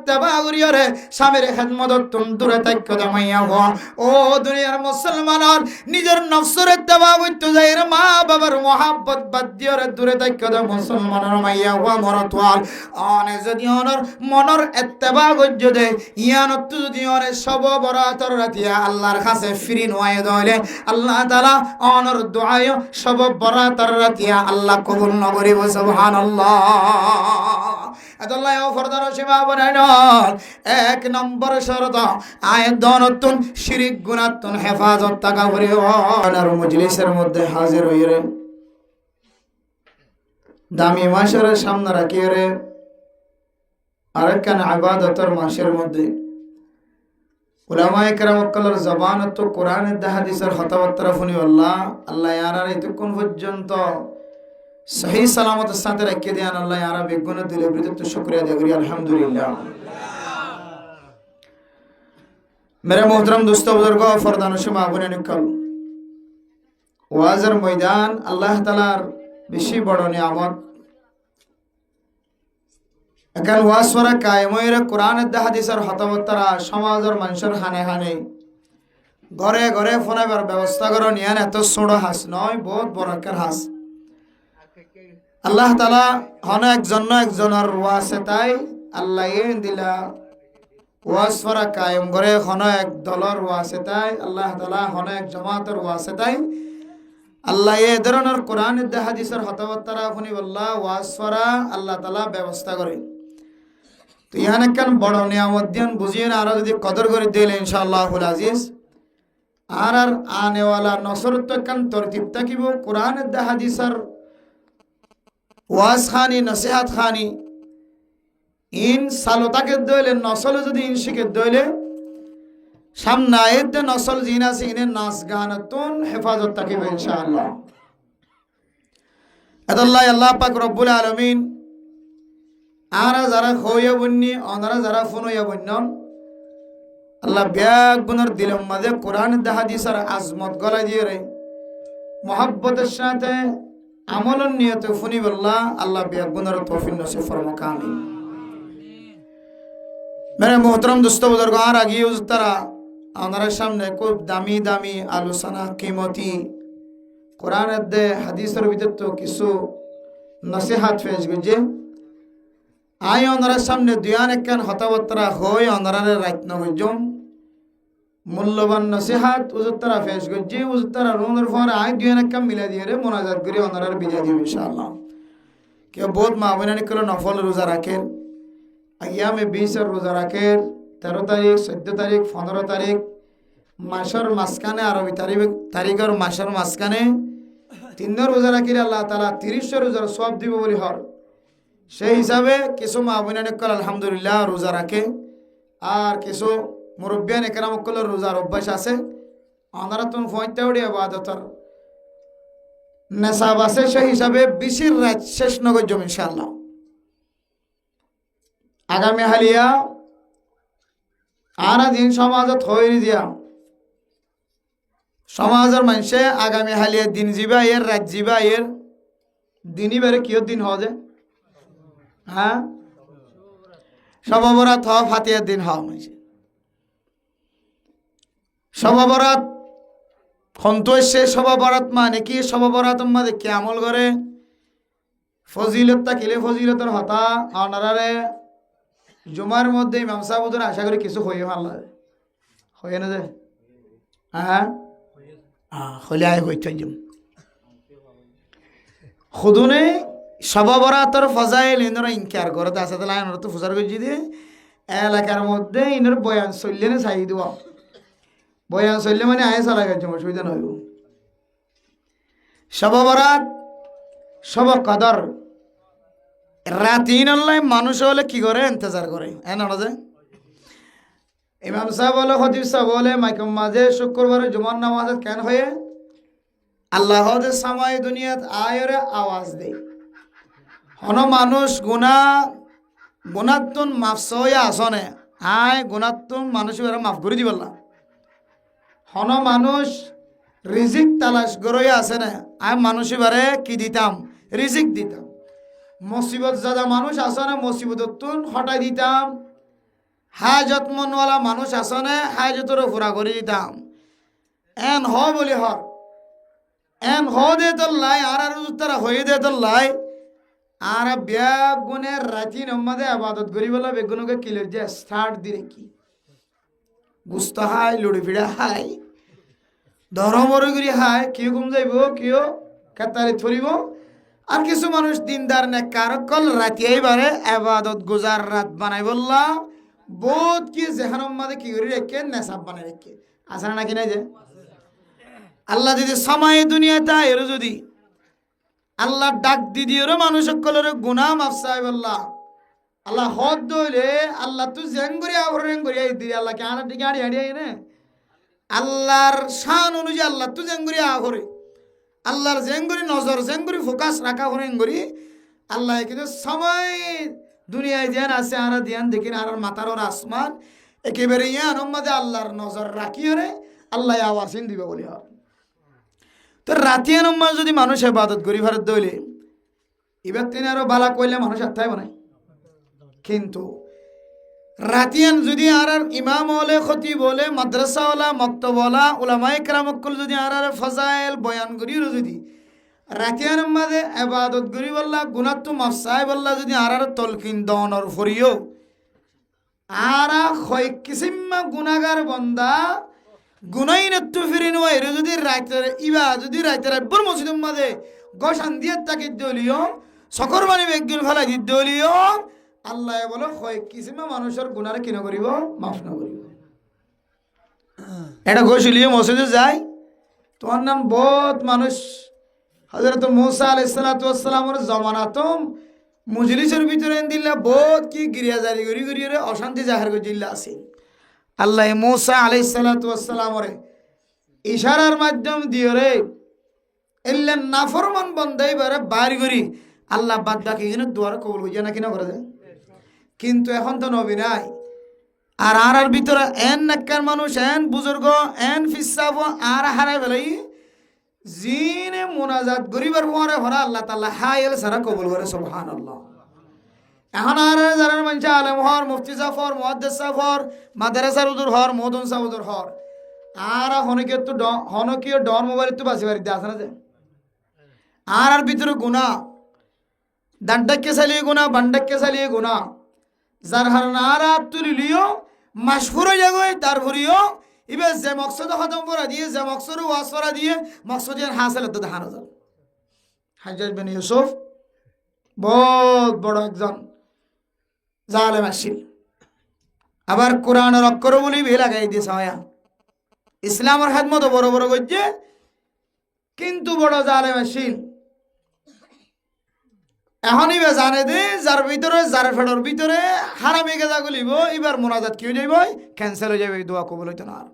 ইত্তেবা করিয়রে স্বামীর খেদমততুন দূরে থাইক্য দামাইয়া হওয়া ও দুনিয়ার মুসলমানর নিজের নফসের ইত্তেবা করতে যাই রে মা বাবার মহাব্বত বাদ দিয়রে দূরে থাইক্য দা মুসলমানের মাইয়া হওয়া মরতওয়াল অনে যদি অনর মনর ইত্তেবা করজ দে ইয়ানত যদি অনে সব বরাতর রাতিয়া আল্লাহর কাছে ফিরি নয় দলে আল্লাহ তাআলা অনর দোয়ায় সব বরাতর রাতিয়া আল্লাহ কবুল নগরিব সুবহানাল্লাহ আল্লাহ ফরদার সীমা বানাইন এক নম্বর শর্ত আয়াত দনতুন শিরক গুনাহতুন হেফাজত থাকা করে আর মজলিসের মধ্যে হাজির হইরে দামি মাসের সামনে রাখি রে আরেকখান ইবাদতের মাসের মধ্যে উলামায়ে কেরাম কলের জবান তো কোরআনের হাদিসের কথাবার্তা শুনি আল্লাহ ইয়ারা এতক্ষণ পর্যন্ত সহি সালামতের সাথে রেখে দেন আল্লাহ ইয়ারা বেগুনে দিলে বৃত্ত শুকরিয়া দেই করি আলহামদুলিল্লাহ मेरे मोहतरम दोस्तों बुजुर्गों फरदान शुमा बुने निकल ওয়াজের ময়দান আল্লাহ তাআলার বেশি বড় নিয়ামত এখন ওয়াজ করা কায়েমের কোরআনের হাদিসের হতাবতারা সমাজের মানুষের হানে হানে ঘরে ঘরে ফোনাবার ব্যবস্থা করো নিয়ান এত ছোট হাস নয় বহুত বড় একটা হাস আল্লাহ তাআলা হন একজনের ওয়াসে তাই আল্লাহ দিলা ওয়াজ করা কায়েম করে হন এক দলের ওয়াসে তাই আল্লাহ তাআলা হন এক জামাতের ওয়াসে তাই আল্লাহ এ ধরনের কোরআনের হাদিসের হতাবতারা শুনি আল্লাহ ওয়াজ করা আল্লাহ তাআলা ব্যবস্থা করে তো ইহান একখান বড় নিয়ামত দিন বুঝিয়ে আরো যদি কদর করে দিলে ইনশাআল্লাহুল আজিজ আর আনেওয়ালা নসরত একখান তরতিব থাকিব কোরআনের হাদিসের ওয়াজ খানি নসিহাত খানি ইন সালতাকে দইলে নসল যদি ইন শিখে দইলে সামনে আয়েত নসল জিন আছে ইনের নাচ গানতুন হেফাজত থাকিব ইনশাআল্লাহ আদাল্লাহ আল্লাহ পাক রব্বুল আলামিন আরা যারা হইয়া বন্নি অনারা যারা ফোন হইয়া বন্নম আল্লাহ ব্যাগ গুণর দিলম মাঝে কোরআন হাদিসের আজমত গলা দিয়ে রে মোহাব্বতের সাথে আমলন নিয়তে ফুনি বল্লাহ আল্লাহ ব্যাগ গুণর তৌফিক নসিব ফরমাক আমিন मेरे मोहतरम दोस्तों बुजुर्ग আর আগে তারা আমাদের সামনে খুব দামি দামি আলোচনা কিমতি কোরআনের দে হাদিসের ভিতর তো কিছু নসিহত পেশ গজে আই ওনার সামনে দুয়ান একখান হতাবতরা হই ওনারে রাইতন গজম মূল্যবান নসিহত উজুতরা পেশ গজে উজুতরা রুনের পর আই দুয়ান একখান মিলা দিয়ে রে মুনাজাত করি ওনারে বিদায় দিব ইনশাআল্লাহ কে বহুত মা বোনেরা কল নফল রোজা রাখেন আয়ামে 20 রোজা রাখের 13 তারিখ 14 তারিখ 15 তারিখ মাসের মাঝখানে আরবি তারিখের মাসের মাঝখানে 3 রোজা রাখিলে আল্লাহ তাআলা 30 রোজার সওয়াব দিব বলি হর সেই হিসাবে কিছু মা বোনেরা কল আলহামদুলিল্লাহ রোজা রাখে আর কিছু মুরব্বিয়ান একরাম কল রোজার অভ্যাস আছে ওনারা তো ফয়তাউড়ি ইবাদতর নেশাব আছে সেই হিসাবে 20 রাত শেষ নগর জম ইনশাআল্লাহ আগামী হালিয়া আর দিন সমাজত হয়ে দিয়া সমাজের মানুষে আগামী হালিয়া দিন যাবা এর রাত যাবা এর দিনই বেড়ে কিয় দিন হবে হ্যাঁ সববরাত হওয়া ফাতিয়ার দিন হওয়া মানুষে সববরাত সন্তোষে সববরাত মানে কি সববরাত মাঝে কি আমল করে ফজিলত থাকিলে ফজিলতের হতা অনারারে জুমার মধ্যে ইমাম সাহেব ওদের আশা করি কিছু হয়ে আল্লাহ হয়ে না যে হ্যাঁ হলে আয় হইতে জম খুদুনে সববরাতর ফজাইল ইনরা ইনকার করে আছে তাহলে আইনরা তো ফুজার করে দিয়ে এলাকার মধ্যে ইনর বয়ান চললে না চাই দিব বয়ান চললে মানে আয় চালা গেছে অসুবিধা নইব সববরাত সব কদর রাতিন আল্লাহ মানুষ হলে কি করে ইন্তজার করে না যে ইমাম সাহেব বলে খতিব সাহেব বলে মাইকম মাঝে শুক্রবারে জুমার নামাজে কেন হয়ে আল্লাহ যে সামাই দুনিয়াত আয়রে আওয়াজ দেয় হন মানুষ গুণাত্তুন মাফ সয়া আসনে আয় গুণাত্তুন মানুষ এরা মাফ করে দিব না হন মানুষ রিজিক তালাশ গরই আছে না আয় মানুষ এবারে কি দিতাম রিজিক দিতাম মুসিবত যাদা মানুষ আছে না মুসিবত হটাই দিতাম হাজত মনওয়ালা মানুষ আসনে হাজতর পুরা করে দিতাম এন হ বলি হর এন হ দে তোর লাই আর তারা হয়ে দে তোর লাই আর বেগুনের রাতি নম্মাদে আবাদত করি বলা বেগুনকে কিলো যে স্টার্ট দিলে কি গুস্ত হাই লুড়ি ফিড়া হাই ধরমরে করি হাই কেউ ঘুম যাইব কেউ কাতারে ধরিব আর কিছু মানুষ দিনদার নেককার কল রাতি এইবারে আবাদত গুজার রাত বানাই বললা বহুত কি জেহানম মাদে কি করি রেখে নেশাব বানাই রেখে আসে নাকি নাই যে আল্লাহ যদি সময় দুনিয়াতে এর যদি আল্লাহ ডাক দিদিওর মানুষ সকলের গুনাহ মাফ চাই বললা আল্লাহ হদ দইলে আল্লাহ তুই জেঙ্গুরি আবরণ করি আই দিই আল্লাহ কে আনা দিকে আড়ি আড়ি আই না আল্লাহর শান অনুযায়ী আল্লাহ তুই জেঙ্গুরি আহরে আল্লাহর জেঙ্গুরি নজর জেঙ্গুরি ফোকাস রাখা হরেন করি আল্লাহ কিন্তু সময় দুনিয়ায় যেন আছে আর ধ্যান দেখি আর মাথার ওর আসমান একেবারে ইয়ান মধ্যে আল্লাহর নজর রাখি হরে আল্লাহ আওয়াসিন দিবে বলি হয় তো রাতিয়া নম্বর যদি মানুষ ইবাদত করি ভারত দইলে এবার তিনি আরো বালা কইলে মানুষ আত্মায় বানায় কিন্তু রাতিয়ান যদি আর ইমাম হলে খতিব বলে মাদ্রাসাওয়ালা মক্তবওয়ালা উলামায়ে কেরামকল যদি আর ফজাইল বয়ান করি যদি রাতিয়ান মাঝে ইবাদত করি বললা গুনাহ তো মাফ চাই বললা যদি আর তলকিন দনর ফরিও আর হয় কিসিমা গুনাহগার বান্দা গুনাই নত্তু ফিরিন ওয়াইর যদি রাইতের ইবা যদি রাইতের বর মসজিদের মাঝে গোশান দিয়ে তাকে দলিও সকর মানে বেগিল ফেলাই দি দলিও আল্লাহ বলে হয় কিসিমা মানুষের গুনার কি না করিব মাফ না করিব এটা গোশলিয়ে মসজিদে যায় তোমার নাম বহুত মানুষ হযরত মূসা আলাইহিস সালাতু ওয়াস সালামের জামানাতম মজলিসের ভিতরে দিল্লা বহুত কি গিরিয়া জারি করি করি অশান্তি জাহির করে দিল্লা আছে আল্লাহ মূসা আলাইহিস সালাতু ওয়াস সালামের ইশারার মাধ্যম দিয়ে রে ইল্লা নাফরমান বান্দাই বারে বাইর করি আল্লাহ বাদ বাকি এখানে দুয়ার কবুল হইয়া না কিনা করে দেয় কিন্তু এখন তো নবী নাই আর আর ভিতরে এন নেককার মানুষ এন বুজুর্গ এন ফিসাব আর হারাই ফেলাই জিনে মুনাজাত গরিবের পরে হরা আল্লাহ তাআলা হাইল সারা কবুল করে সুবহানাল্লাহ এখন আর যারা মানুষ আলেম হর মুফতি জাফর মুহাদ্দিস জাফর মাদ্রাসার উজুর হর মদন সাউদুর হর আর হনকিয় ডন মোবাইল তো বাসি বাড়িতে আছে না যে আর ভিতরে গুনাহ ডান্ডাকে চালিয়ে গুনাহ বান্ডাকে চালিয়ে গুনাহ যার হারণ আর তুলি লিও মাশহুর জায়গায় তার ভরিও এবার যে মকসদ খতম করা দিয়ে যে মকসদ ওয়াজ করা দিয়ে মকসদের হাসিল তো দেখানো যায় হাজ্জাজ বিন ইউসুফ বহুত বড় একজন জালেম আসিল আবার কোরআনের অক্ষর বলি ভি লাগাই দিয়েছে হয়া ইসলামের খেদমত বড় বড় করছে কিন্তু বড় জালেম আসিল এখনই বে জানে দে যার ভিতরে যার ফেডর ভিতরে হারামি গেজা গলিব এবার মোনাজাত কি হয়ে যাইব ক্যান্সেল হয়ে যাবে দোয়া কবুল হইতো না আর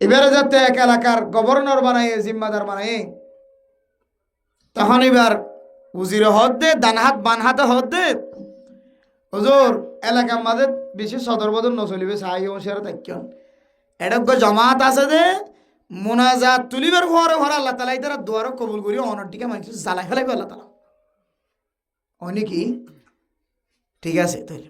এবারে যাতে এক এলাকার গভর্নর বানায় জিম্মাদার বানায় তখন এবার উজির হদ দে ডান হাত বান হাতে হদ দে হুজুর এলাকার মাঝে বেশি সদর বদল নচলিবে সাহায্য সেরা তাকিয়ন এটা জমাত আছে দে মোনাজাত তুলিবার ঘরে ঘর আল্লাহ তাআলা ইতারা দুয়ার কবুল করি অনর দিকে মানুষ জ্বালাই ফেলাইবে আল্লাহ তাআলা অনেকি ঠিক আছে তাহলে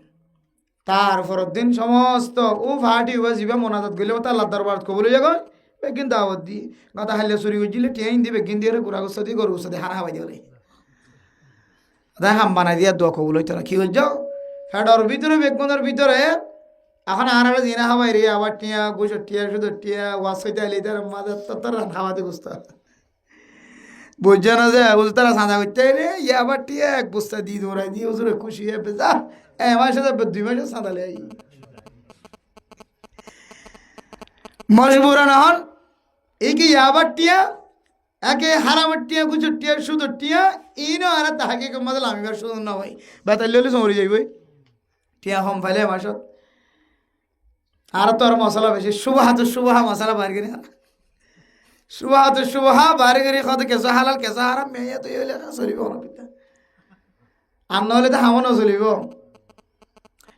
তারপর দিন সমস্ত ও ফাটি হয়ে যাবে মোনাজাত গেলে তো আল্লাহ দরবার কবুল হয়ে যাবে বেগিন দাওয়াত দি গাদা হাইলে চুরি গিলে টেইন দিবে বেগিন দিয়ে গুড়া গোস্তা দিয়ে গরু গোস্তা দিয়ে হারা হাবাই দিয়ে দেখাম বানাই দিয়া দোয়া কবুল হইতো না কি হয়ে যাও ফেডর ভিতরে বেগুনের ভিতরে এখন আর জিনা হাবাই রে আবার টিয়া গুছ টিয়া শুধু টিয়া ওয়াশ হইতে আইলে তার মাঝে তোর খাওয়াতে গুস্তা বুঝছে না যে তারা সাঁদা করতে আইলে ইয়ে আবার টিয়া এক বুস্তা দিয়ে দৌড়াই দিয়ে হুজুরে খুশি হয়ে যা আমার সাথে 2 মাসে সাঁদালে আই মজবুরা না হন এই কি আবার টিয়া একে হারামের টিয়া গুছ টিয়া শুধু টিয়া ইনো আর তাহাকে মাঝে আমিবার শুধু না ভাই বেতাল হলে সরি যাইব টিয়া হম ফাইলে আমার সাথে আর তোর মশলা বেশি সুবাহা মশলা বাইরে গেলে সুবাহা বাইরে গেলে কত কেঁচা হালাল কেঁচা হারাম মেয়ে তো হইলে চলিব আর নহলে তো হামনও চলিব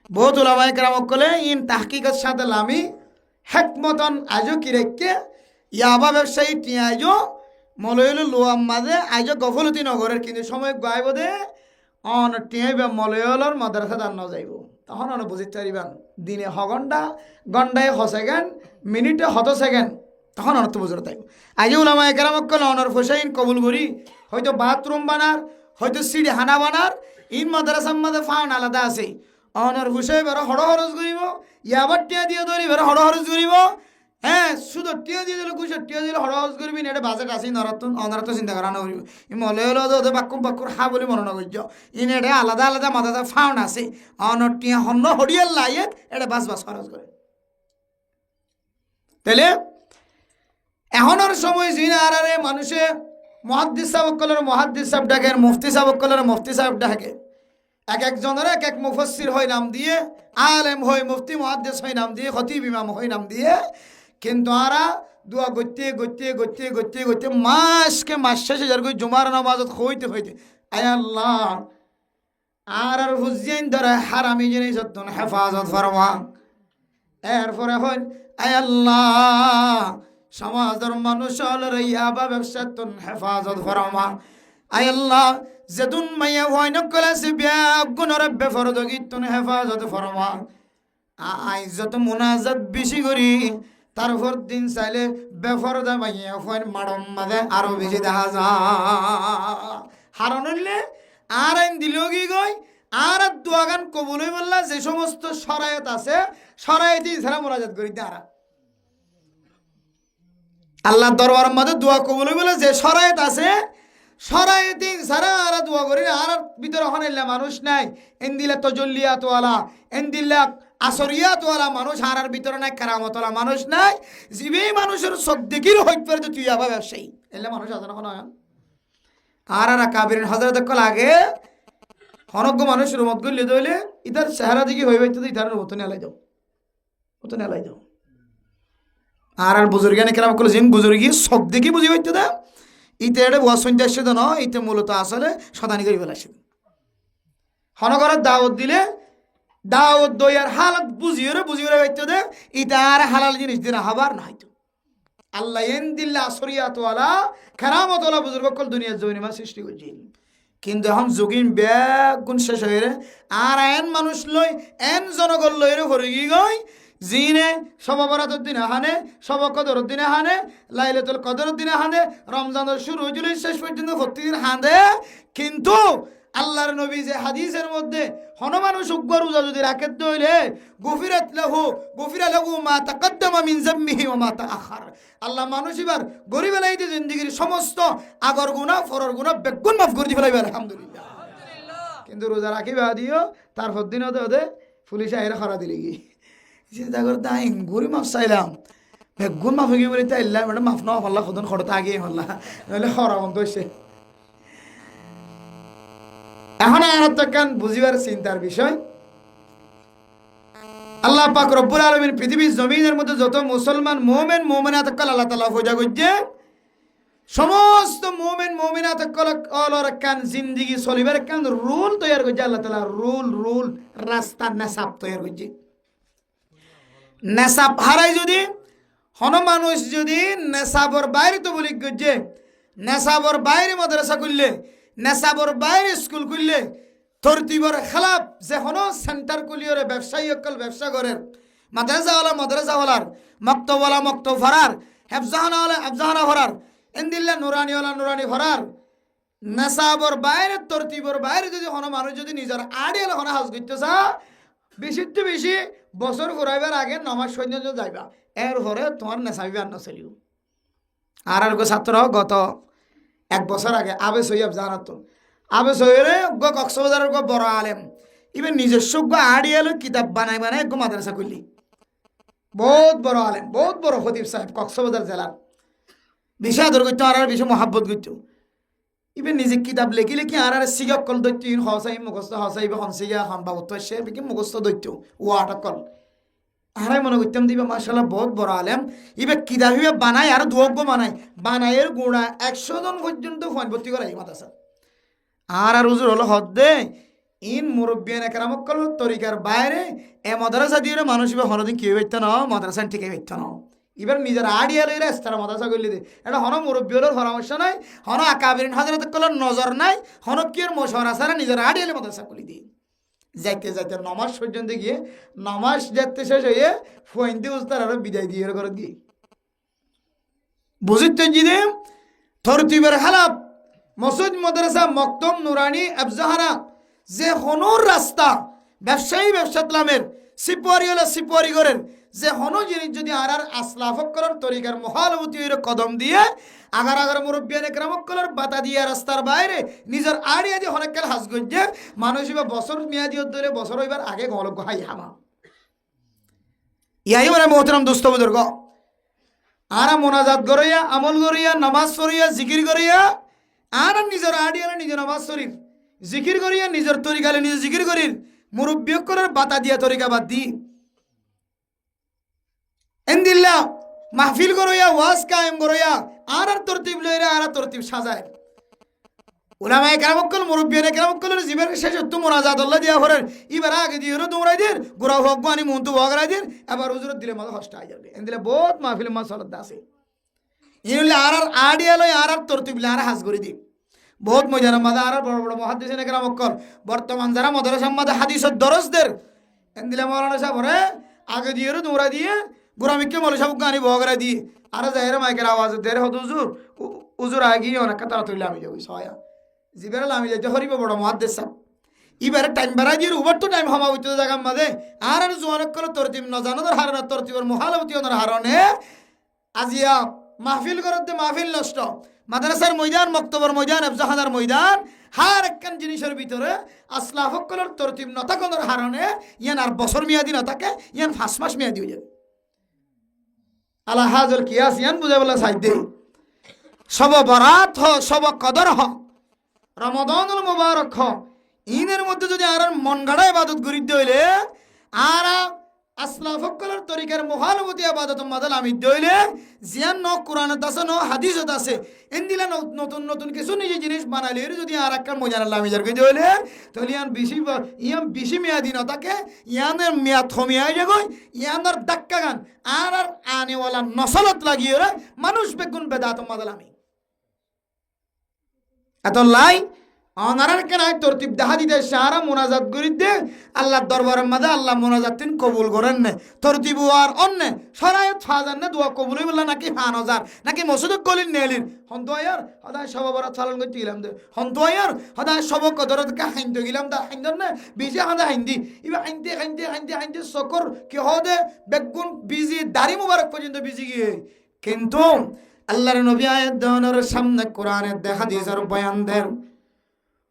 বহুত ওলামায়ে কেরামক কলে ইন তাহকিকের সাথে লামি হেকমতন আজও কিরেককে ইয়াবা ব্যবসায়ী টিয়া আজও মলয়ল লোয়াম মাঝে আজও গফলতি নগরের কিন্তু সময় গাইব দে অন টিয়াইবে মলয়লর মাদ্রাসা দান ন যাইব তখন অন বুঝিতে পারিবেন দিনে ঘন্টা ঘন্টায় সেকেন্ড মিনিটে সেকেন্ড তখন অনত বুঝতে তাইব আজি ওলামা একরামক কল অনর হোসাইন কবুল করি হয়তো বাথরুম বানার হয়তো সিঁড়ি হানা বানার ইন মাদ্রাসার মধ্যে ফাউন আলাদা আছে অনর হুসাই বেরো হড় খরচ করিব ইয়াবার টিয়া দিয়ে ধরি বেরো হড় খরচ করিব হ্যাঁ শুধু টিয়া দিয়ে দিলে কুশো টিয়া দিলে হড় খরচ করবি না এটা বাজেট আছে অনারত চিন্তা করা নকরিব ই মলে হলো ওদের বাক্কুম বাক্কুর হা বলে মনে নকর্য ইন এটা আলাদা আলাদা মাদাদা ফাউন আছে অনর টিয়া হন্য হরিয়াল লাইয়েক এটা বাস বাস খরচ করে তাহলে এখনের সময় জিনা আর মানুষে মহাদ্দিস সাহেবকলের মহাদ্দিস সাহেব ডাকেন মুফতি সাহেবকলের মুফতি সাহেব ডাকে এক একজনের এক এক মুফাসসির হয় নাম দিয়ে আলেম হয় মুফতি মুহাদ্দিস হয় নাম দিয়ে খতিব ইমাম হয় নাম দিয়ে কিন্তু আরা দোয়া গইতে গইতে গইতে গইতে গইতে মাসকে মাস শেষে যার কই জুমার নামাজত হইতে হইতে আয় আল্লাহ আর হুজিয়াইন ধরে হারামি জিনিস হেফাজত ফরমা এরপরে হল আয় আল্লাহ সমাজের মানুষ ইয়াবা ব্যবসাতন হেফাজত ফরমা আয় আল্লাহ যেদুন মাইয়া হয় নকলাসি বিয়া গুণরে বেফরদগিতুন হেফাজত ফরমা আই যত মুনাজাত বেশি করি তারপর দিন চাইলে বেফরদা মাইয়া হয় মাড়ম মাঝে আরো বেশি দেখা যা হারণ হইলে আর আইন দিল কি গই আর দোয়াগান কবুল হই বললা যে সমস্ত শরায়ত আছে শরায়তি ছাড়া মুনাজাত করি তারা আল্লাহ দরবার মধ্যে দোয়া কবুল হই বলে যে শরায়ত আছে শরায়তি ছাড়া আর দোয়া করি আর ভিতরে হনাইলা মানুষ নাই এন্দিলা তজল্লিয়াতওয়ালা এন্দিলা আসরিয়াতওয়ালা মানুষ আর ভিতরে নাই কারামতওয়ালা মানুষ নাই জীবেই মানুষের চোখ দেখির হইতে পারে তুই আবার ব্যবসায়ী এলে মানুষ আছে না আর কাবিরিন হজরত লাগে হনজ্ঞ মানুষ রুমত গলি দইলে ইতার চেহারা দিকে হয়ে বাইতে ইতার মতো নেলাই যাও মতো নেলাই যাও আর বুজুর্গানে কেরাম করলো জিম বুজুর্গি সব দেখি বুঝি বাইতে দা ইতে এটা ওয়াসন আসছে তো নয় ইতে মূলত আসলে সদানি করে ফেলাছে হনগরের দাওয়াত দিলে দাওয়াত দইয়ার হালত বুঝিয়ে বাইতে দে ইতে আর হালাল জিনিস দিন হবার না হয়তো আল্লাহ এন দিল্লা আসরিয়াতওয়ালা কেরামতওয়ালা বুজুর্গ কল দুনিয়ার জমিনে সৃষ্টি করছে কিন্তু এখন যোগিন বেগুন শেষ হয়ে আর এন মানুষ লই এন জনগণ লই ভরে গিয়ে গই জিনে সববরাতের দিনে হানে সব কদরের দিনে হানে লাইলাতুল কদরের দিনে হানে রমজানের শুরু হয়েছিল শেষ পর্যন্ত প্রতিদিন হাঁদে কিন্তু আল্লাহর নবী যে হাদিসের মধ্যে হন মানুষ উগ্র রোজা যদি রাখে হইলে গুফিরা লাহু মা তাকদ্দামা মিন যামমিহি ওয়া মা তাআখার আল্লাহ মানুষ এবার গরিব লাইতে জিন্দেগির সমস্ত আগর গুনাহ ফরর গুনাহ বেগুন মাফ করে দিবে আলহামদুলিল্লাহ কিন্তু রোজা রাখিবা দিও তারপর দিন ওদে পুলিশ আইরা খরা দিলি কি চিন্তা করে তাই গরিব মাফ চাইলাম বেগুন মাফ হয়ে বলে তাই ম্যাডাম মাফ না হল্লা খদন খড়তা আগে হল্লা নাহলে খরা বন্ধ হয়েছে এখন আয়াত কান বুঝিবার চিন্তার বিষয় আল্লাহ পাক রব্বুল আলামিন পৃথিবীর জমিনের মধ্যে যত মুসলমান মুমিন মুমিনাত কল আল্লাহ তাআলা পূজা করছে সমস্ত মুমিন মুমিনাত কল অলর কান জিন্দেগি চলিবার কান রুল তৈরি করছে আল্লাহ তাআলা রুল রাস্তা নেসাব তৈরি করছে নেসাব হারাই যদি হন মানুষ যদি নেসাবর বাইরে তো বলি করছে নেসাবর বাইরে মাদ্রাসা করলে নেশাবর বাইরে স্কুল খুললে তরতিবর খেলাপ যে হনো সেন্টার কুলিয়রে ব্যবসায়ী অকল ব্যবসা করেন মাদ্রাসাওয়ালার মক্তবওয়ালা মক্তব ভরার হেফজাহানা ভরার এন্দিল্লা নুরানি ভরার নেশাবর বাইরে তরতিবর বাইরে যদি হনো মানুষ যদি নিজের আড়িয়াল হনো হাজ করতে চা বেশিতে বেশি বছর ঘুরাইবার আগে নমাজ সৈন্য যাইবা এর পরে তোমার নেশাবিবার নচলিও আর ছাত্র গত এক বছর আগে আবেশ হইয়াব জানাত আবেশ হইলে কক্সবাজারের বড় আলেম ইভেন নিজস্ব আড়িয়াল কিতাব বানাই মাদ্রাসা করলি বহুত বড় আলেম বহুত বড় খতিব সাহেব কক্সবাজার জেলার বিষয় আদর করতো আর বিষয় মহাব্বত করতো ইভেন নিজে কিতাব লেখি লেখি আর সিগক কল দৈত্য হসাই মুখস্থ হসাইবে হনসিগা হন বাবত সে বিকি মুখস্থ দৈত্য ও আটকল আরাই মনে করতাম দিবে মাশাআল্লাহ বহুত বড় আলেম ইবে কিতাব বানায় আর দুয়োগ্য বানায়ের গুণা 100 জন পর্যন্ত ফোন ভর্তি করা এই মাদ্রাসা আর হুজুর হলো হদ্দে ইন মুরব্বিয়ান একরামক তরিকার বাইরে এ মাদ্রাসা দিয়ে মানুষ ইবে হনদিন কি হইতো না মাদ্রাসা ঠিক হইতো না এবার নিজের আড়িয়া লইরা ইস্তারা মাদ্রাসা করলি দে এটা হন মুরব্বী হলোর পরামর্শ নাই হন আকাবিরিন হযরত কলর নজর নাই হন কির মশওয়ারা ছাড়া নিজের আড়িয়া লই মাদ্রাসা করলি দি যাইতে যাইতে নমাজ পর্যন্ত গিয়ে নমাজ দেখতে শেষ হয়ে ফোনতে উস্তার আরো বিদায় দিয়ে করে দিয়ে বুঝিতে জিদে তরতিবের হালাত মসজিদ মাদ্রাসা মক্তম নুরানি আফজাহারা যে হনুর রাস্তা ব্যবসায়ী ব্যবসাতলামের সিপারি হলো সিপারি করেন যে হনো জিনিস যদি আর আসলাফক করার তরিকার মহালবতী কদম দিয়ে আগার আগার মুরব্বিয়ান একরামক করার বাতা দিয়ে রাস্তার বাইরে নিজের আড়িয়া দিয়ে অনেককাল হাজ গজ্জে মানুষ এবার বছর মেয়াদি ধরে বছর এবার আগে গলক হাই হামা ইয়াই মানে মোহতরম দোস্ত বুজুর্গ আরা মোনাজাত করিয়া আমল করিয়া নামাজ পড়িয়া জিকির করিয়া আর নিজের আড়িয়া নিজের নামাজ শরীর জিকির করিয়া নিজের তরিকালে নিজে জিকির করির মুরব্বী করার বাতা দিয়া তরিকা বাদ দি এন্দিল্লা মাহফিল করিয়া ওয়াজ কায়েম করিয়া আর তরতিব লইরা আর তরতিব সাজায় উলামায়ে কেরামকল মুরব্বিয়ানে কেরামকল জীবের শেষ তো মোনাজাত আল্লাহ দিয়া হরেন এবার আগে দিয়ে হলো দৌড়াই দিন গোড়া হোক বানি মন্তু বগরাই দিন এবার হুজুরত দিলে মাথা কষ্ট হয়ে যাবে এন্দিলে বহুত মাহফিল মাসালত আছে ইনলে আর আডিয়া লই আর তরতিব লে আর হাজ করি দি বহুত মজার মাদা আর বড় বড় মুহাদ্দিসিনে কেরামকল বর্তমান যারা মাদ্রাসার মধ্যে হাদিসের দরজদের এন্দিলে মাওলানা সাহেব রে আগে দিয়ে হলো দৌড়াই দিয়ে গোরামিকে মৌলানা সাহেব গানি বগরাই দি আর যাইরে মাইকের আওয়াজ দেরে হদ হুজুর হুজুর আগে অনেক কথা তুইলা আমি যাই সয়া জিবের আমি যাইতে হরিব বড় মুহাদ্দিস সাহেব এবারে টাইম বাড়াই দিয়ে উবার তো টাইম হমা হইতে জায়গার মাঝে আর জোয়ানক করে তরতিব নজানোর হারণ তরতিবর মহালবতী ওনার হারণে আজিয়া মাহফিল করতে মাহফিল নষ্ট মাদ্রাসার ময়দান মক্তবর ময়দান আফজাহানার ময়দান হার একখান জিনিসের ভিতরে আসলাফকলের তরতিব নথাকনের হারণে ইয়ান আর বছর মেয়াদি নথাকে ইয়ান 5 মাস মেয়াদি হয়ে যাবে আলা হাজল কিয়াস ইয়ান বুঝে বলা সাইদে সব বরাত হ সব কদর হ রমাদানুল মুবারক হ ইনের মধ্যে যদি আর মন গাড়া ইবাদত করি দইলে আর আসলাফকলের তরিকার মহালবতী ইবাদত মাদাল আমি দইলে জিয়ান ন কোরআনত আছে ন হাদিসত আছে এন্দিলা নতুন নতুন কিছু নিজে জিনিস বানাইলে যদি আর একটা মজার লামিজার কই দইলে তাহলে ইয়ান বেশি মেয়াদি ন থাকে ইয়ানের মেয়াদ কমিয়া যায় ইয়ানের দাক্কা গান আর আনেওয়ালা নসলত লাগিয়ে মানুষ বেগুন বেদাত মাদাল আমি এত লাই অনারার কেনায় তরতিব দেখা দিতে সারা মোনাজাত করিতে আল্লাহর দরবারের মাঝে আল্লাহ মোনাজাত তিন কবুল করেন না তরতিব আর অন্য সরায়ত ফাজান না দোয়া কবুল বললা নাকি 5000 নাকি মসজিদ কলিন নেলিন হন্তয়ার সদায় সব বড় চালন করতে গেলাম দে হন্তয়ার সদায় সব কদরত কা হাইন্দ গেলাম দা হাইন্দর না বিজে হাঁদা হাইন্দি ইবা হাইন্দে সকর কি হদে বেগুন বিজি দাড়ি মুবারক পর্যন্ত বিজি গিয়ে কিন্তু আল্লাহর নবী আয়াত দানের সামনে কোরআনের দেখা দিয়েছার বয়ান দেন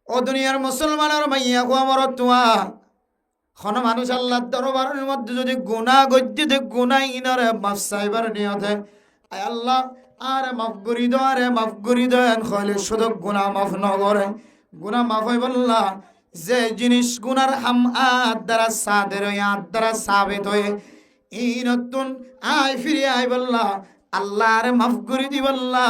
ও দুনিয়ার মুসলমানের মাইয়া কো আমার তোয়া খন মানুষ আল্লাহর দরবারের মধ্যে যদি গুনাহ গদ্যতে গুনাহ ইনারে মাফ চাইবার নিয়তে আয় আল্লাহ আরে মাফ করি দেন খলে শুধু গুনাহ মাফ নগরে গুনাহ মাফ হয় বললা যে জিনিস গুনার হাম আদ দ্বারা সাদের আদ দ্বারা সাবিত হয়ে এই নতুন আয় ফিরে আয় বললা আল্লাহ আরে মাফ করে দি বললা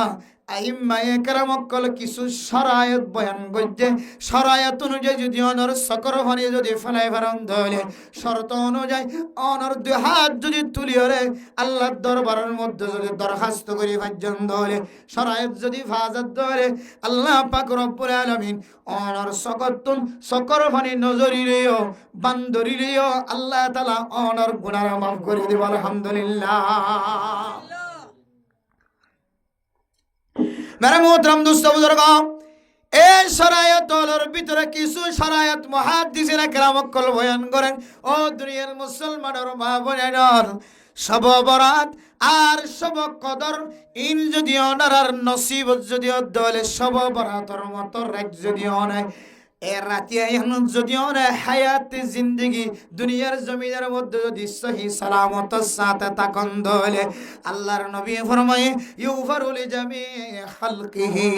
আইম্মায়ে কেরামকল কিছু শরায়ত বয়ান করছে শরায়ত অনুযায়ী যদি অনর সকর হনে যদি ফেলাই ফারন ধরে শর্ত অনুযায়ী অনর দুই হাত যদি তুলি হরে আল্লাহর দরবারের মধ্যে যদি দরখাস্ত করি ভাজন ধরে শরায়ত যদি ফাজাত ধরে আল্লাহ পাক রব্বুল আলামিন অনর সকতুন সকর হনে নজরিরেও বান্দরিরেও আল্লাহ তাআলা অনর গুনাহ মাফ করে দিব আলহামদুলিল্লাহ মেরা মোহতরম দোস্ত বুজুর্গ এই শরায়তের ভিতরে কিছু শরায়ত মুহাদ্দিসিনে কেরামকল বয়ান করেন ও দুনিয়ার মুসলমানের মা বোনেরা সব বরাত আর সব কদর ইন যদি অনার নসিব যদি দলে সব বরাতর মত রাত যদি অনায় এ রাতে এখন যদি অনে হায়াতে জিন্দেগি দুনিয়ার জমিনের মধ্যে যদি সহি সালামতের সাথে তাকন দলে আল্লাহর নবী ফরমায়ে ইউফারুল জামি খালকিহি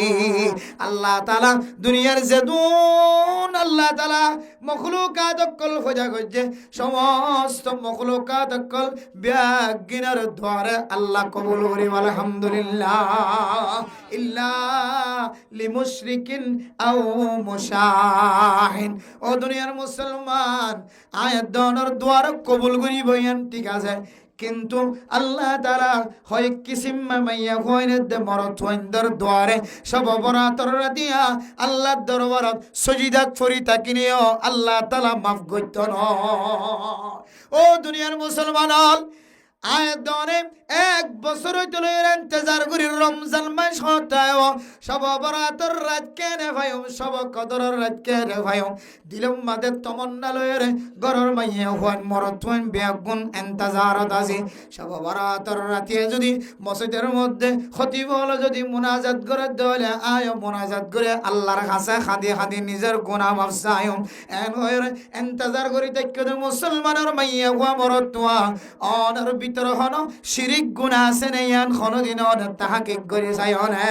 আল্লাহ তাআলা দুনিয়ার জেদুন আল্লাহ তাআলা মখলুকাত কল খোঁজা করছে সমস্ত মখলুকাত কল বিয়াগিনার দ্বারে আল্লাহ কবুল করি আলহামদুলিল্লাহ ইল্লা লিমুশরিকিন আও মুশা ও দুনিয়ার মুসলমান আয়াত দনের দ্বার কবুল করি বইয়ান ঠিক আছে কিন্তু আল্লাহ তাআলা হয় কিসিম মাইয়া হইনে দে মরত হইন্দর দুয়ারে সব বরাতর রাতিয়া আল্লাহর দরবারত সজিদাত ফরি তাকিনিও আল্লাহ তাআলা মাফ করত ন। ও দুনিয়ার মুসলমান আয়াত দনে এক বছর হইতলে ইন্তজার করি রমজান মাস হতায় সব বরাতর রাত কেনে ভাই সব কদরের রাত কেনে ভাই দিলম মাদে তমন্না লয়েরে গরর মাইয়া হন মরত হন বেগুন ইন্তজারত আছে সব বরাতর রাতে যদি মসজিদের মধ্যে খতিব হলো যদি মুনাজাত করে দলে আয় মুনাজাত করে আল্লাহর কাছে খাদি খাদি নিজের গুনাহ মাফ চায় এন হইরে ইন্তজার করি দেখতে মুসলমানের মাইয়া হওয়া মরত হওয়া অনর ভিতর হনো শিরিক গুনাহ আছে নেয়ান কোনদিন তাহাকে করে যায় না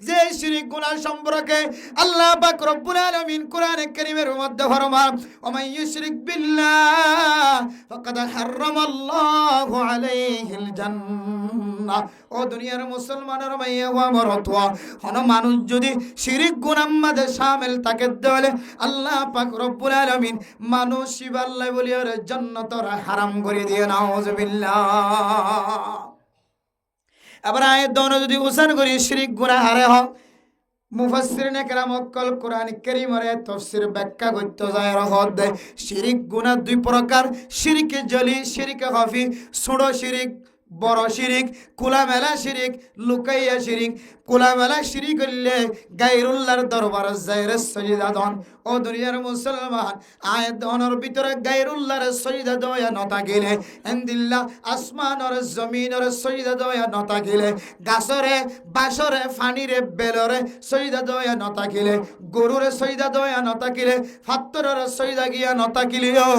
যে শিরিক গুনাহ সম্পর্কে আল্লাহ পাক রব্বুল আলামিন কোরআনে কারীমের মধ্যে ফরমান ওয়া ইউশরিক বিল্লাহ ফাকাদ হারামাল্লাহু আলাইহিল জান্নাহ। ও দুনিয়ার মুসলমানের মাইয়া ওয়া মরতওয়া হনো মানুষ যদি শিরিক গুনাহর মধ্যে শামিল থাকে দলে আল্লাহ পাক রব্বুল আলামিন মানুষ শিবাল্লাহ বলিয়ার জান্নাতর হারাম করে দিয়ে নাউজুবিল্লাহ। আবার আয়াত দোনো যদি উসান করি শিরিক গুনাহ হারে হ মুফাসসিরিনে কেরাম অকল কোরআন কারীমের তাফসীর ব্যাখ্যা করতে যায় রহত দেয় শিরিক গুনাহ দুই প্রকার শিরকে জলি শিরকে খাফি ছোট শিরিক বড় শিরিক খোলামেলা শিরিক লুকাইয়া শিরিক খোলামেলা শিরিক হইলে গায়রুল্লাহর দরবারে যায়রে সাজদা দন। ও দুনিয়ার মুসলমান আয়াত দনের ভিতরে গায়রুল্লাহর সাজদা দয়া নতা গেলে এন্দিল্লাহ আসমানের জমিনের সাজদা দয়া নতা গেলে গাছরে বাসরে ফানিরে বেলরে সাজদা দয়া নতা গেলে গরুরে সাজদা দয়া নতা গেলে ফাত্তরের সাজদা গিয়া নতা গিলিও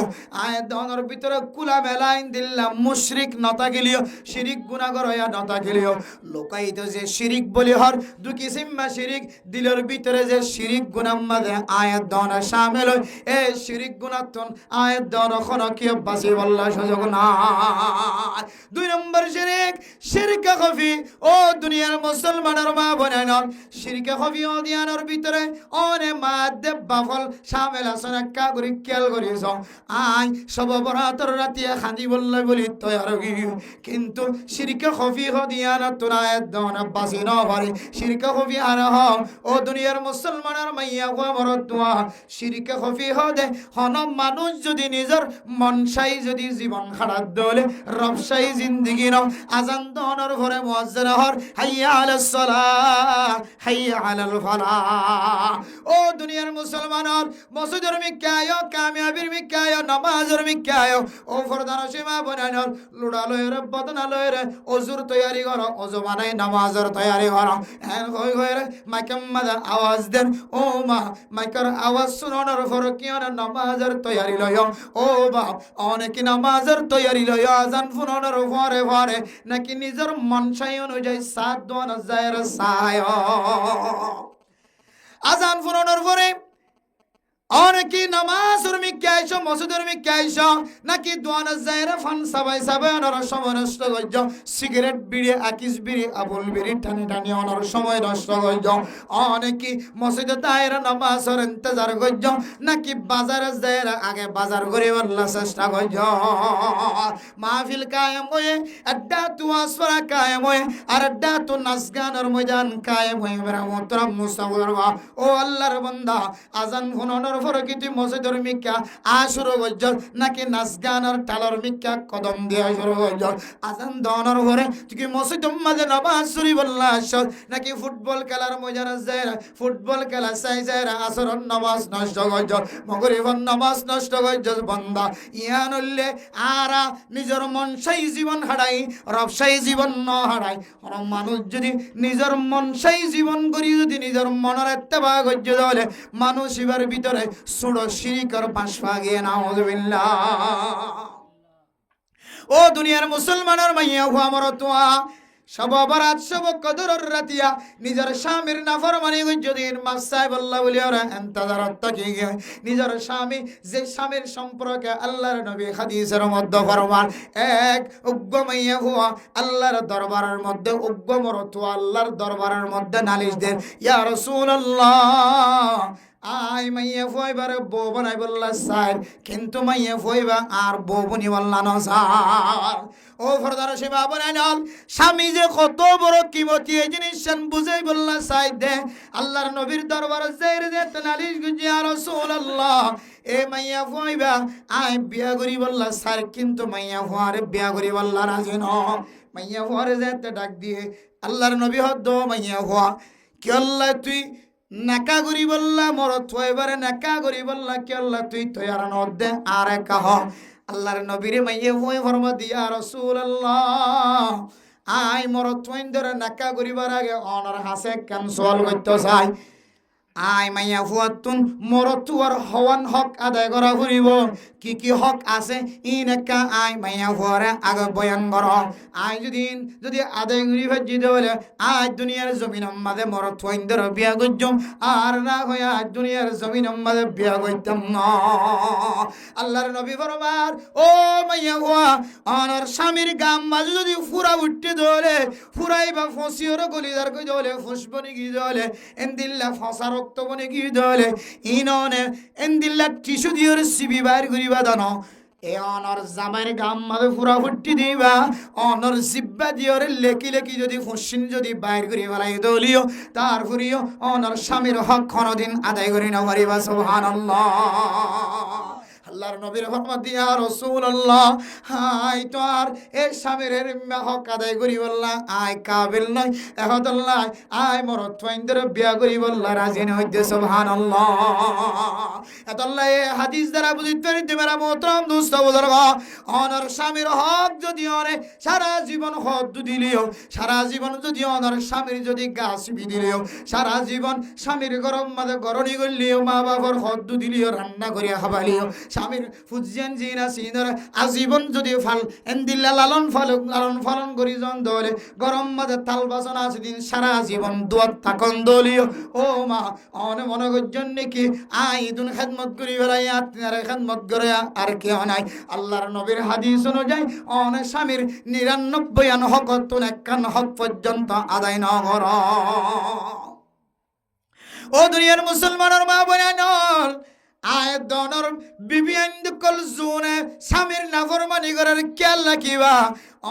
আয়াত দনের ভিতরে খোলামেলা এন্দিল্লাহ মুশরিক নতা গিলিও শিরিক গুনাহগার হইয়া নতা গেলিও লোকাইত যে শিরিক বলি হর দুই কিসিমা শিরিক দিলের ভিতরে যে শিরিক গুনাহ মাঝে আয়াত দনা শামিল হয় এই শিরিক গুনাহতন আয়াত দনা কোন কি বাসি আল্লাহ সুযোগ না। দুই নম্বর শিরিক শিরকে খফি। ও দুনিয়ার মুসলমানের মা বোনেরা শিরকে খফি ও দিয়ানোর ভিতরে অনে মাদে বাফল শামিল আছে না কা করি খেয়াল করিস আই সব বরাতর রাতে খাদি বললে বলি তৈয়ার কিন্তু শিরকে খফি হ দিয়ানা তোরা একদম বাসি না পারে শিরকে খফি আর হ। ও দুনিয়ার মুসলমানের মাইয়া গো মরতুয়া শিরকে খফি হ দে হন মানুষ যদি নিজের মনসাই যদি জীবন খারাপ দলে রবসাই জিন্দেগি ন আজান দনের ঘরে মুয়াজ্জিন হর হাইয়া আলাস সালাহ হাইয়া আলাল ফালাহ। ও দুনিয়ার মুসলমানের মসজিদের মিকায় কামিয়াবির মিকায় নামাজের মিকায় ও ফরদান সীমা বনানোর লুড়ালয়ের বদনালয়ের ওজুর তৈয়ারি করো ওজু বানাই নামাজের তৈয়ারি করো এন হই হইরে মাইকাম মাদা আওয়াজ দেন ও মা মাইকার আওয়াজ শুনানোর পর কি নামাজের তৈয়ারি লয় ও বাপ অনেকে নামাজের তৈয়ারি লয় আজান শুনানোর পরে পরে নাকি নিজের মনসাই অনুযায়ী সাত দোয়ান যায় সায় আজান শুনানোর পরে অনেকে নামাজের মিকাইছ মসজিদের মিকাইছ নাকি দোয়ানা যায়রা ফান সাবাই সাবাই অনার সময় নষ্ট করছ সিগারেট বিড়ি আকিস বিড়ি আবুল বিড়ি টানি টানি অনার সময় নষ্ট করছ অনেকে মসজিদে দায়রা নামাজের ইন্তজার করছ নাকি বাজারে যায়রা আগে বাজার করে আল্লাহ চেষ্টা করছ মাহফিল কায়েম হয়ে আড্ডা তু আসরা কায়েম হয়ে আর আড্ডা তু নাচ গানের ময়দান কায়েম হয়ে মেরা মোহতরম মুস্তাফির ও আল্লাহর বান্দা আজান শুনানোর ফরকিতি মসজিদের মিকা শুরু করছ নাকি নাচ গানের টালর মিকা কদম দিয়া শুরু করছ আজান দনের ঘরে তুই মসজিদের মাঝে নামাজ শুরি বললা নাকি ফুটবল খেলার ময়দানে যায় ফুটবল খেলা চাই যায় আসরের নামাজ নষ্ট করছ মগরিবের নামাজ নষ্ট করছ বান্দা ইয়ান হইলে আরা নিজের মনসাই জীবন হারাই রবসাই জীবন ন হারাই মানুষ যদি নিজের মনসাই জীবন করি যদি নিজের মনের ইত্তেবা করছ তাহলে মানুষ ইবার ভিতরে সুড়ো শিরিকর বাসপা গিয়ে নাউজুবিল্লাহ। ও দুনিয়ার মুসলমানের মাইয়া হুয়া মরতুয়া সব অপরাধ সব কদরের রাতিয়া নিজের স্বামীর নাফরমানি যদি মাসাই বল্লা বলি ওরা এন্তাজারত তাকি নিজের স্বামী যে স্বামীর সম্পর্কে আল্লাহর নবী হাদিসের মধ্যে ফরমান এক উগ্র মাইয়া হুয়া আল্লাহর দরবারের মধ্যে উগ্র মরতুয়া আল্লাহর দরবারের মধ্যে নালিশ দেন ইয়া রাসূলুল্লাহ আই মাইয়া ফইবার বউ বানাই বললা সাইর, কিন্তু মাইয়া ফইবা আর বউ বনি বললা না সার। ও ফরদার সেবা বানাই নল, স্বামী যে কত বড় কিমতি এই জিনিস বুঝাই বললা সাই দে। আল্লাহর নবীর দরবার যাইর যে নালিশ গুজি আর রাসূলুল্লাহ, এ মাইয়া ফইবা আই বিয়া করি বললা সার, কিন্তু মাইয়া ফোয়ারে বিয়া করি বললা রাজি ন। মাইয়া ফোয়ারে যেতে ডাক দিয়ে আল্লাহর নবী হদ্দ মাইয়া ফোয়া কি আল্লাহ তুই নাকা করি বললা মরত এবারে নাকা করি বললা কি আল্লাহ তুই তো আর নদে আর কাহ। আল্লাহর নবীরে মাইয়ে হয়ে ফরমা দিয়া রাসূলুল্লাহ আই মরত ধরে নাকা করিবার আগে অনার হাসে কেন সওয়াল করতে চাই। আই মাইয়া ফুয়াতুন মরতুয়ার হওয়ান হক আদায় করা ফুরিব, কি কি হক আছে ইনেকা আই মাইয়া ফুয়ারে আগে বয়ান কর। আই যদি আদায় করি ভাজি হলে আজ দুনিয়ার জমিন মাঝে মরতুয়াইন্দর বিয়া করছম, আর না হয়ে আজ দুনিয়ার জমিন মাঝে বিয়া করতাম না। আল্লাহর নবী ফরমার ও মাইয়া ফুয়া অনার স্বামীর গাম মাঝে যদি ফুরা উঠতে ধরে ফুরাই বা ফসিওর গলিদার কই ধরে ফুসবনি কি ধরে এন্দিল্লা ফসার রক্ত বনে কি ধরে ইননে এন্দিল্লা টিস্যু দিয়ে সিবি বাইর করিবা দানো। এ অনর জামাইর গাম মাঝে ফুরা ফুটি দিবা, অনর জিব্বা দিয়ে লেকি লেকি যদি ফুসিন যদি বাইর করি বেলাই দলিও তার ফুরিও অনর স্বামীর হক কোনদিন আদায় করি না পারিবা। সুবহানাল্লাহ। আল্লাহর নবীর ফরমান দিয়া রাসূলুল্লাহ হাই তো আর এই স্বামীর হক আদায় করি বললা আই কাবিল নয়, এহদুল্লাহ আই মরত ফাইন্দের বিয়া করি বললা রাজি নয়। সুবহানাল্লাহ। এতল্লাহ এই হাদিস দ্বারা বুঝিতে পারিতে মেরা মোহতরম দোস্ত বুজুর্গ, অনর স্বামীর হক যদি অনে সারা জীবন হক দিলিও, সারা জীবন যদি অনর স্বামীর যদি গাছ দিলিও, সারা জীবন স্বামীর গরম মাঝে গরণি করলিও, মা বাবার হক দিলিও, রান্না করিয়া খাবালিও, স্বামীর ফুজিয়ান জিনা সিনর আজীবন যদি ফাল এন্দিল্লা লালন ফালন করি জন দলে গরম মাঝে তাল বাসনা আছে দিন সারা জীবন দুয়াত থাকন দলিও। ও মা অনে মনে করছেন নাকি আই দুন খেদমত করি বেড়াই আপনার খেদমত করে আর কেউ নাই। আল্লাহর নবীর হাদিস অনুযায়ী অনেক স্বামীর ৯৯ হক তুন ৫১ হক পর্যন্ত আদায় ন কর। ও দুনিয়ার মুসলমানের মা বোনেরা আয় দনর বিবিয়ান কল জুনে স্বামীর নাফরমানি করার খেয়াল রাখিবা।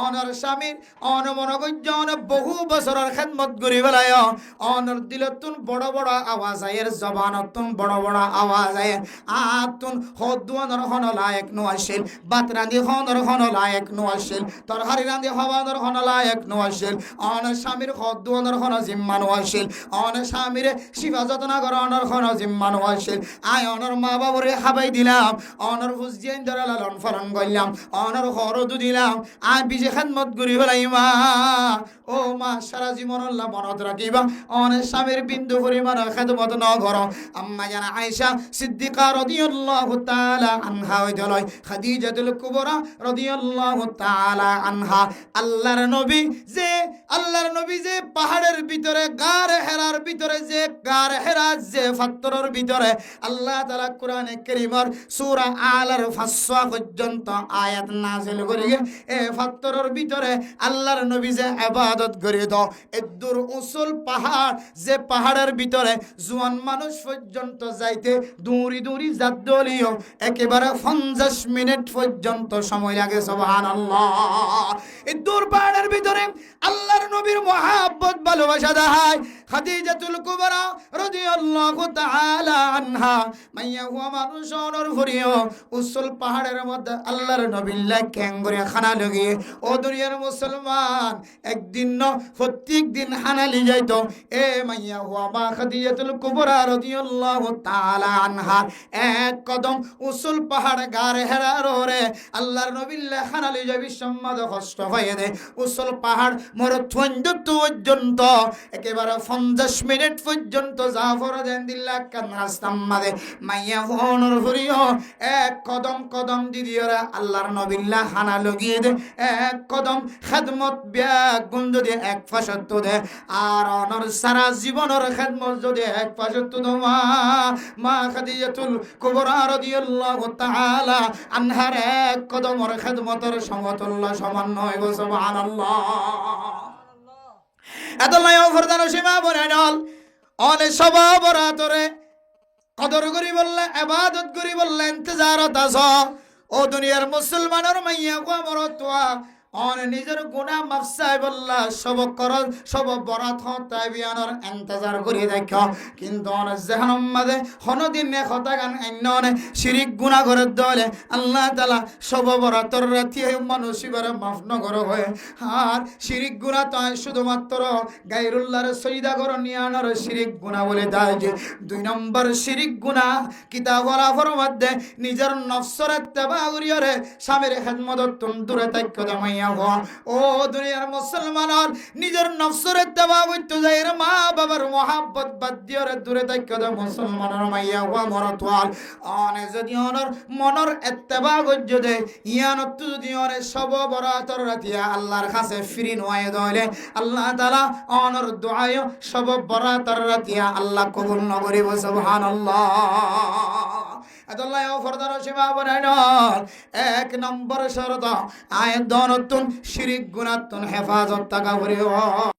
অনর স্বামীর অনমনগজন বহু বছরের খেদমত করি বেলায় অনর দিলতুন বড় বড় আওয়াজ আয়ের জবানতুন বড় বড় আওয়াজ আয় আতুন হদুয়ানর হন লায়ক নো আসিল, বাত রাঁধি হনর হন লায়ক নো আসিল, তরকারি রাঁধি হওয়ানর হন লায়ক নো আসিল, অনর স্বামীর হদুয়ানর হন জিম্মানো আসিল, অনর স্বামীর সেবা যত্ন করানোর হন জিম্মানো আসিল। আয় অনর মা বাবরে হাবাই দিলাম, অনর হুজিয়ান ধরে লালন পালন করলাম, অনর হরদু দিলাম, আয় বিজে খেদমত করি ফেলাই মা। ও মা সারা জীবন আল্লাহ মনত রাখিবা অনেক স্বামীর বিন্দু পরিমাণ খেদমত ন কর। আম্মা জানা আয়েশা সিদ্দিকা রাদিয়াল্লাহু তাআলা আনহা হইতলয় খাদিজাতুল কুবরা রাদিয়াল্লাহু তাআলা আনহা আল্লাহর নবী যে পাহাড়ের ভিতরে গার হেরার ভিতরে যে গার হেরা যে ফাত্তরের ভিতরে আল্লাহ তাআলা কোরআনে কারীমের সূরা আলার ৫ পর্যন্ত আয়াত নাযিল করে এ ফাত্তরের ভিতরে আল্লাহর নবী যে ইবাদত করে দাও এদুর উসুল পাহাড় যে পাহাড়ের ভিতরে জোয়ান মানুষ পর্যন্ত যাইতে দূরি দূরি জাদলিও একেবারে ৫০ মিনিট পর্যন্ত সময় লাগে। সুবহানাল্লাহ। এই দূর পাহাড়ের ভিতরে আল্লাহর নবীর মহব্বত ভালোবাসা দেখায় খাদিজাতুল কুবরা রাদিয়াল্লাহু তাআলা আনহা মাইয়া হুয়া মানুষের ভরিও উসুল পাহাড়ের মধ্যে আল্লাহর নবীর ল্যাং করে খানা লাগিয়ে। ও দুনিয়ার মুসলমান একদিন ন প্রত্যেক দিন হানালি যাইতো এ মাইয়া হুয়া মা খাদিজাতুল কুবরা রাদিয়াল্লাহু তাআলা আনহা এক কদম উসুল পাহাড় গার হেরার ওরে আল্লাহর নবীর হানালি যাবি সম্মাদ কষ্ট হয়ে দে উসুল পাহাড় মরথন্দ পর্যন্ত একেবারে ৫০ মিনিট পর্যন্ত জাফর দেন দিল্লা কান রাস্তাম মাদে মাইয়া ফোনর ভরিও এক কদম কদম দিদিওরা আল্লাহর নবীর হানা লগিয়ে দে এক কদম খেদমত ব্যাগ গুণ যদি এক ফাঁসত্ব দে আর অনর সারা জীবনের খেদমত যদি এক ফাঁসত্ব দোয়া মা খাদিজাতুল কুবরা রাদিয়াল্লাহু তাআলা আনহার এক কদমর খেদমতের সমতুল্য সমান হইব। সুবহানাল্লাহ। এত নয় ফরদানো সীমা বনে নল অনে সবাবরাতরে কদর করি বললে ইবাদত করি বললে ইন্তজারত আছ ও দুনিয়ার মুসলমানের মাইয়া গো মরতোয়া অন নিজের গুনাহ মাফ চাই বললা সব কর সব বরাত হতাই বিয়ানোর ইন্তজার করি দেখো কিন্তু অন জাহান্নাম মাঝে হনদিন নে কথা গান অন্যনে শিরিক গুনাহ করে দলে আল্লাহ তাআলা সব বরাতর রাতি মানুষিবারে মাফ ন করো হয় আর শিরিক গুনাহ তো শুধুমাত্র গায়রুল্লাহর সজদা করো নিয়ানোর শিরিক গুনাহ বলে দেয় যে দুই নম্বর শিরিক গুনাহ কিতাব ওয়ালাফর মধ্যে নিজের নফসের ইত্তেবা করিয়রে স্বামীর খেদমত দূরে থাকো দমাই ও দুনিয়ার মুসলমানের নিজের নফসের ইত্তেবা করতে যায় মা বাবার মোহাব্বত বাদ দিয়ে দূরে থাকো দে মুসলমানের মাইয়া ওয়া মরতওয়াল অনে যদি অনর মনের ইত্তেবা করতে দে ইয়ানত যদি অনে সব বরাতর রাতিয়া আল্লাহর কাছে ফিরি নয় দলে আল্লাহ তাআলা অনর দুআয় সব বরাতর রাতিয়া আল্লাহ কবুল ন করিব সুবহানাল্লাহ আল্লাহ ফরদার সীমা বানায় এক নম্বর শর্ত আয় দনতুন শিরিক গুনাতুন হেফাজত থাকা করিও